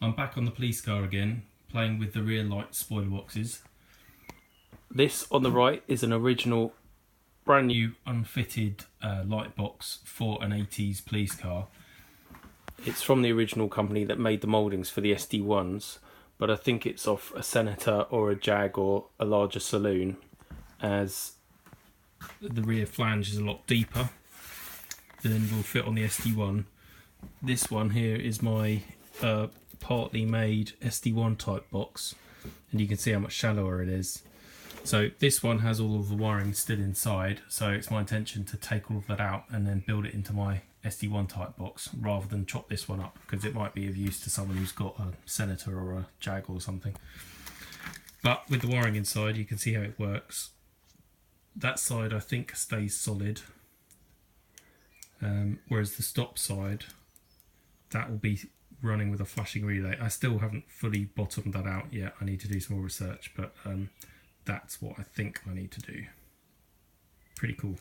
I'm back on the police car again, playing with the rear light spoiler boxes. This on the right is an original, brand new, unfitted light box for an 80s police car. It's from the original company that made the mouldings for the SD1s, but I think it's off a Senator or a Jaguar, a larger saloon, as the rear flange is a lot deeper than will fit on the SD1. This one here is my partly made SD1 type box, and you can see how much shallower it is. So this one has all of the wiring still inside, so it's my intention to take all of that out and then build it into my SD1 type box rather than chop this one up, because it might be of use to someone who's got a Senator or a Jaguar or something. But with the wiring inside, you can see how it works. That side I think stays solid, whereas the stop side, that will be running with a flashing relay. I still haven't fully bottomed that out yet. I need to do some more research, but that's what I think I need to do. Pretty cool.